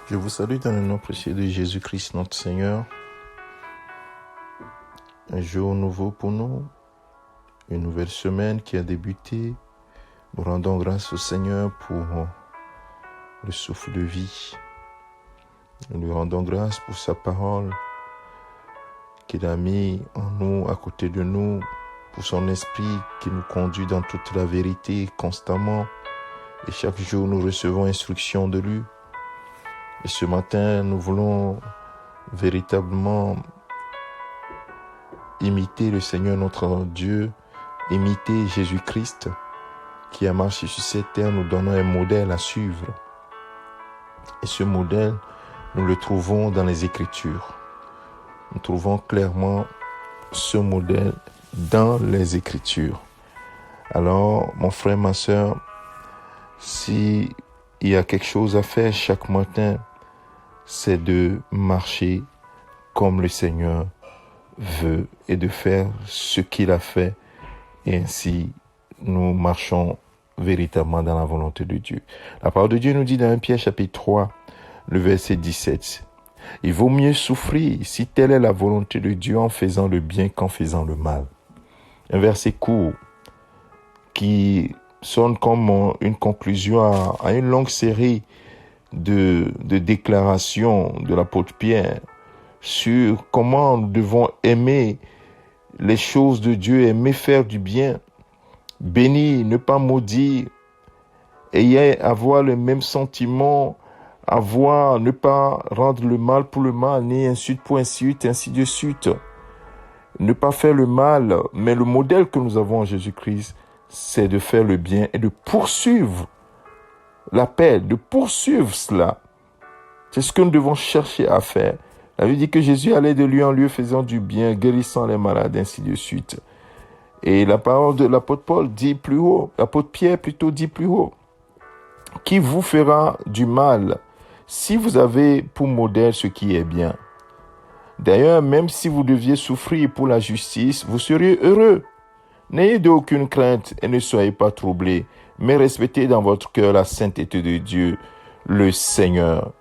Je vous salue dans le nom précieux de Jésus-Christ notre Seigneur. Un jour nouveau pour nous, une nouvelle semaine qui a débuté. Nous rendons grâce au Seigneur pour le souffle de vie. Nous lui rendons grâce pour sa parole qu'il a mis en nous, à côté de nous, pour son esprit qui nous conduit dans toute la vérité constamment. Et chaque jour, nous recevons instruction de lui. Et ce matin, nous voulons véritablement imiter le Seigneur notre Dieu, imiter Jésus-Christ qui a marché sur cette terre, nous donnant un modèle à suivre. Et ce modèle, nous le trouvons dans les Écritures. Nous trouvons clairement ce modèle dans les Écritures. Alors, mon frère, ma sœur, si il y a quelque chose à faire chaque matin, c'est de marcher comme le Seigneur veut et de faire ce qu'il a fait. Et ainsi, nous marchons véritablement dans la volonté de Dieu. La parole de Dieu nous dit dans 1 Pierre chapitre 3, le verset 17, « Il vaut mieux souffrir si telle est la volonté de Dieu en faisant le bien qu'en faisant le mal. » Un verset court qui sonne comme une conclusion à une longue série de déclarations de l'apôtre Pierre sur comment nous devons aimer les choses de Dieu, aimer faire du bien, bénir, ne pas maudire, et avoir le même sentiment, ne pas rendre le mal pour le mal, ni insulte pour insulte, ainsi de suite. Ne pas faire le mal, mais le modèle que nous avons en Jésus-Christ, c'est de faire le bien et de poursuivre la paix, de poursuivre cela. C'est ce que nous devons chercher à faire. La Bible dit que Jésus allait de lieu en lieu faisant du bien, guérissant les malades, ainsi de suite. Et la parole de l'apôtre Paul dit plus haut, l'apôtre Pierre plutôt dit plus haut, qui vous fera du mal si vous avez pour modèle ce qui est bien. D'ailleurs, même si vous deviez souffrir pour la justice, vous seriez heureux. N'ayez d'aucune crainte et ne soyez pas troublés, mais respectez dans votre cœur la sainteté de Dieu, le Seigneur.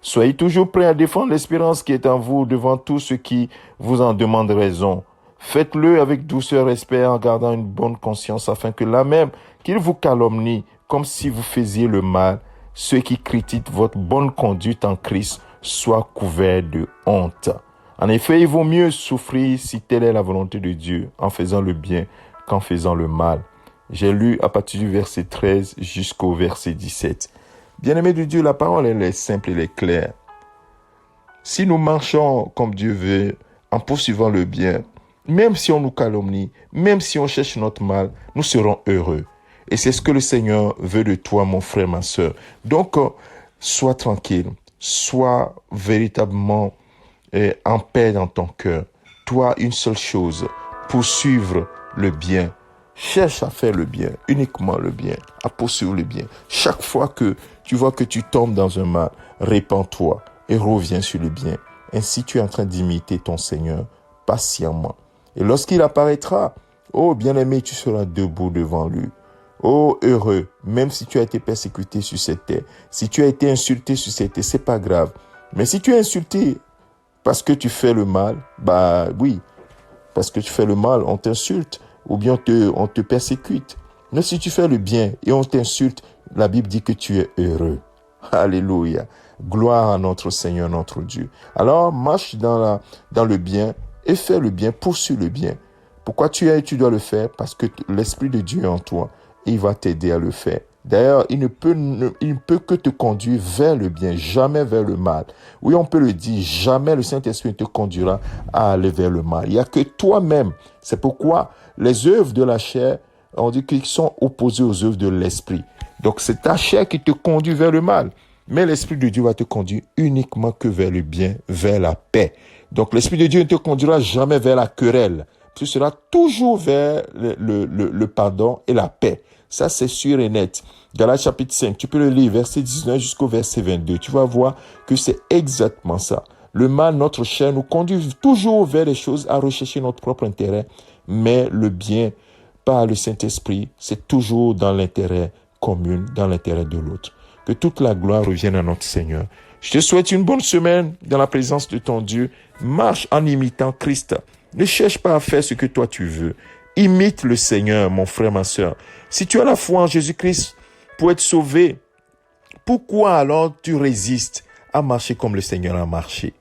Soyez toujours prêts à défendre l'espérance qui est en vous devant tous ceux qui vous en demandent raison. Faites-le avec douceur et respect en gardant une bonne conscience afin que là même qu'ils vous calomnient comme si vous faisiez le mal, ceux qui critiquent votre bonne conduite en Christ soient couverts de honte. En effet, il vaut mieux souffrir si telle est la volonté de Dieu en faisant le bien qu'en faisant le mal. J'ai lu à partir du verset 13 jusqu'au verset 17. Bien-aimés de Dieu, la parole elle est simple, elle est claire. Si nous marchons comme Dieu veut, en poursuivant le bien, même si on nous calomnie, même si on cherche notre mal, nous serons heureux. Et c'est ce que le Seigneur veut de toi, mon frère, ma sœur. Donc, sois tranquille, sois véritablement en paix dans ton cœur. Toi, une seule chose, poursuivre le bien. Cherche à faire le bien, uniquement le bien, à poursuivre le bien. Chaque fois que tu vois que tu tombes dans un mal, répands-toi et reviens sur le bien. Ainsi, tu es en train d'imiter ton Seigneur patiemment. Et lorsqu'il apparaîtra, oh bien-aimé, tu seras debout devant lui. Oh heureux, même si tu as été persécuté sur cette terre, si tu as été insulté sur cette terre, c'est pas grave. Mais si tu es insulté parce que tu fais le mal, oui, parce que tu fais le mal, on t'insulte. Ou bien on te persécute. Mais si tu fais le bien et on t'insulte, la Bible dit que tu es heureux. Alléluia. Gloire à notre Seigneur, notre Dieu. Alors, marche dans le bien et fais le bien, poursuis le bien. Pourquoi tu dois le faire? Parce que l'Esprit de Dieu est en toi et il va t'aider à le faire. D'ailleurs, il ne peut que te conduire vers le bien, jamais vers le mal. Oui, on peut le dire, jamais le Saint-Esprit ne te conduira à aller vers le mal. Il n'y a que toi-même. C'est pourquoi les œuvres de la chair, on dit qu'ils sont opposés aux œuvres de l'Esprit. Donc, c'est ta chair qui te conduit vers le mal. Mais l'Esprit de Dieu va te conduire uniquement que vers le bien, vers la paix. Donc, l'Esprit de Dieu ne te conduira jamais vers la querelle. Ce sera toujours vers le pardon et la paix. Ça, c'est sûr et net. Galates chapitre 5, tu peux le lire, verset 19 jusqu'au verset 22. Tu vas voir que c'est exactement ça. Le mal, notre chair, nous conduit toujours vers les choses à rechercher notre propre intérêt. Mais le bien, par le Saint-Esprit, c'est toujours dans l'intérêt commun, dans l'intérêt de l'autre. Que toute la gloire revienne à notre Seigneur. Je te souhaite une bonne semaine dans la présence de ton Dieu. Marche en imitant Christ. Ne cherche pas à faire ce que toi tu veux. Imite le Seigneur, mon frère, ma sœur. Si tu as la foi en Jésus-Christ pour être sauvé, pourquoi alors tu résistes à marcher comme le Seigneur a marché?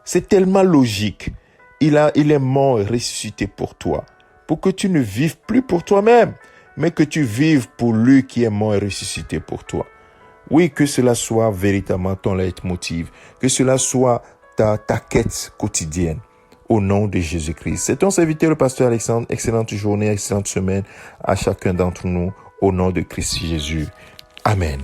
C'est tellement logique. Il est mort et ressuscité pour toi, pour que tu ne vives plus pour toi-même, mais que tu vives pour lui qui est mort et ressuscité pour toi. Oui, que cela soit véritablement ton leitmotiv, que cela soit ta quête quotidienne. Au nom de Jésus-Christ. C'est ton serviteur, le pasteur Alexandre. Excellente journée, excellente semaine à chacun d'entre nous. Au nom de Christ Jésus. Amen.